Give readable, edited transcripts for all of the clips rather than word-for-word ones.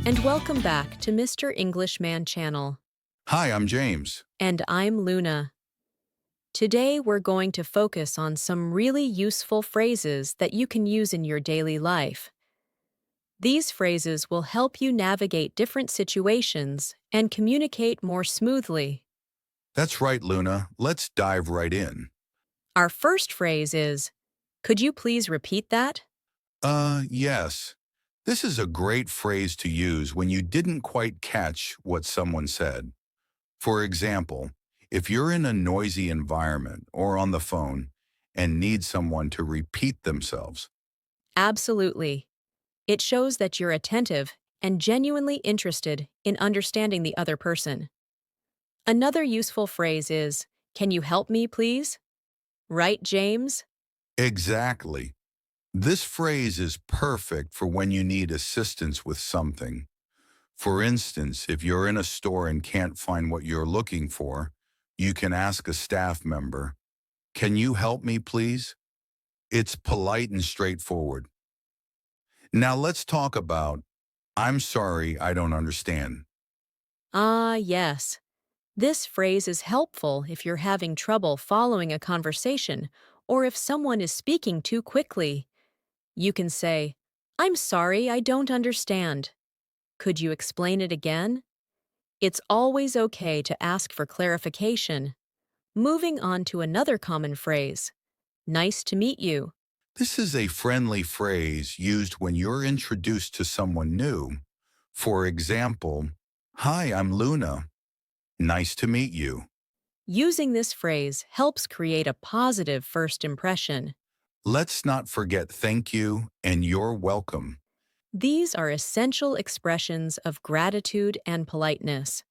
and welcome back to Mr. Englishman channel. Hi, I'm James. And I'm Luna. Today we're going to focus on some really useful phrases that you can use in your daily life. These phrases will help you navigate different situations and communicate more smoothly. That's right, Luna. Let's dive right in. Our first phrase is, could you please repeat that? Yes. This is a great phrase to use when you didn't quite catch what someone said. For example, if you're in a noisy environment or on the phone and need someone to repeat themselves. Absolutely. It shows that you're attentive and genuinely interested in understanding the other person. Another useful phrase is, can you help me, please? Right, James? Exactly. This phrase is perfect for when you need assistance with something. For instance, if you're in a store and can't find what you're looking for, you can ask a staff member, "Can you help me, please?" It's polite and straightforward. Now let's talk about, "I'm sorry, I don't understand." Ah, yes. This phrase is helpful if you're having trouble following a conversation or if someone is speaking too quickly. You can say, I'm sorry, I don't understand. Could you explain it again? It's always okay to ask for clarification. Moving on to another common phrase, nice to meet you. This is a friendly phrase used when you're introduced to someone new. For example, "Hi, I'm Luna. Nice to meet you." Using this phrase helps create a positive first impression. Let's not forget thank you and you're welcome. These are essential expressions of gratitude and politeness.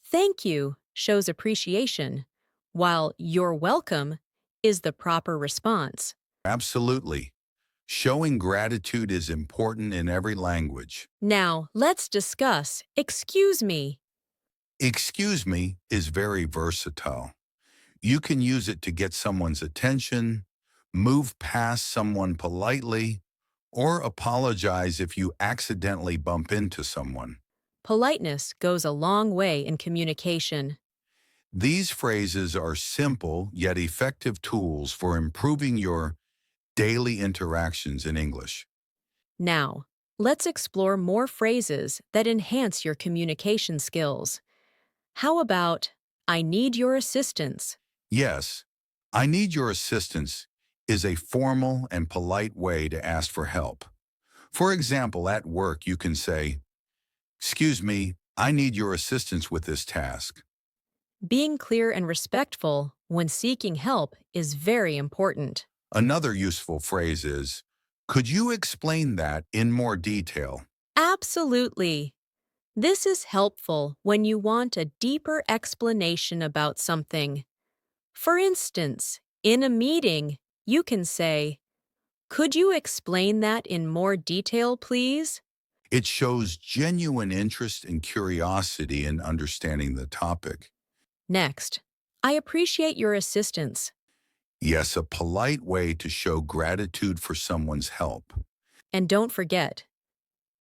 Thank you shows appreciation, while you're welcome is the proper response. Absolutely. Showing gratitude is important in every language. Now, let's discuss excuse me. Excuse me is very versatile. You can use it to get someone's attention, move past someone politely, or apologize if you accidentally bump into someone. Politeness goes a long way in communication. These phrases are simple yet effective tools for improving your daily interactions in English. Now, let's explore more phrases that enhance your communication skills. How about, I need your assistance? Yes, "I need your assistance" is a formal and polite way to ask for help. For example, at work you can say, "Excuse me, I need your assistance with this task." Being clear and respectful when seeking help is very important. Another useful phrase is, "Could you explain that in more detail?" Absolutely. This is helpful when you want a deeper explanation about something. For instance, in a meeting, you can say, could you explain that in more detail, please? It shows genuine interest and curiosity in understanding the topic. Next, I appreciate your assistance. Yes, a polite way to show gratitude for someone's help. And don't forget,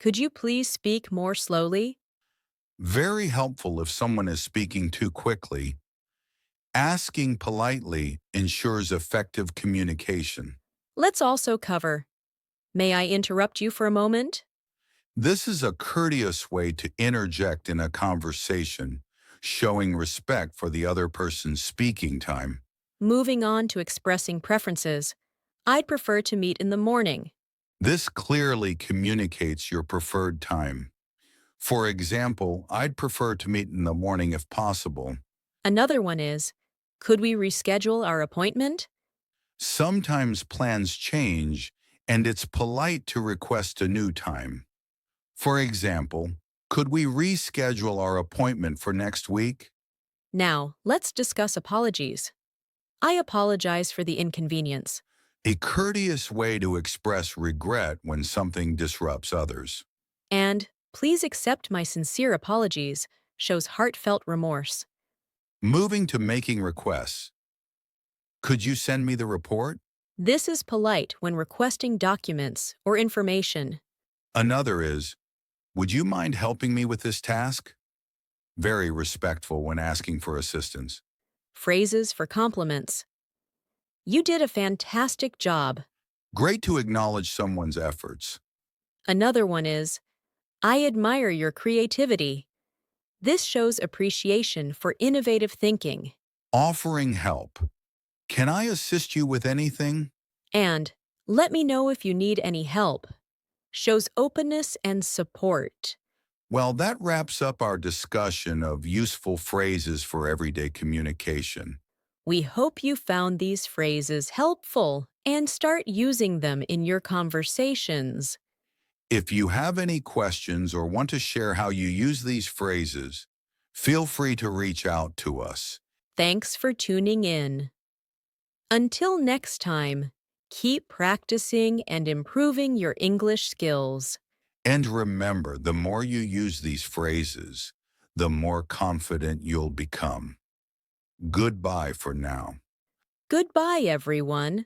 could you please speak more slowly? Very helpful if someone is speaking too quickly. Asking politely ensures effective communication. Let's also cover, may I interrupt you for a moment? This is a courteous way to interject in a conversation, showing respect for the other person's speaking time. Moving on to expressing preferences, I'd prefer to meet in the morning. This clearly communicates your preferred time. For example, "I'd prefer to meet in the morning if possible." Another one is, could we reschedule our appointment? Sometimes plans change, and it's polite to request a new time. For example, "Could we reschedule our appointment for next week?" Now, let's discuss apologies. I apologize for the inconvenience. A courteous way to express regret when something disrupts others. And, please accept my sincere apologies, shows heartfelt remorse. Moving to making requests. "Could you send me the report?" This is polite when requesting documents or information. Another is, Would you mind helping me with this task? Very respectful when asking for assistance. Phrases for compliments. You did a fantastic job. Great to acknowledge someone's efforts. Another one is, I admire your creativity. This shows appreciation for innovative thinking. Offering help. Can I assist you with anything? And, let me know if you need any help. Shows openness and support. Well, that wraps up our discussion of useful phrases for everyday communication. We hope you found these phrases helpful and start using them in your conversations. If you have any questions or want to share how you use these phrases, feel free to reach out to us. Thanks for tuning in. Until next time, keep practicing and improving your English skills. And remember, the more you use these phrases, the more confident you'll become. Goodbye for now. Goodbye, everyone.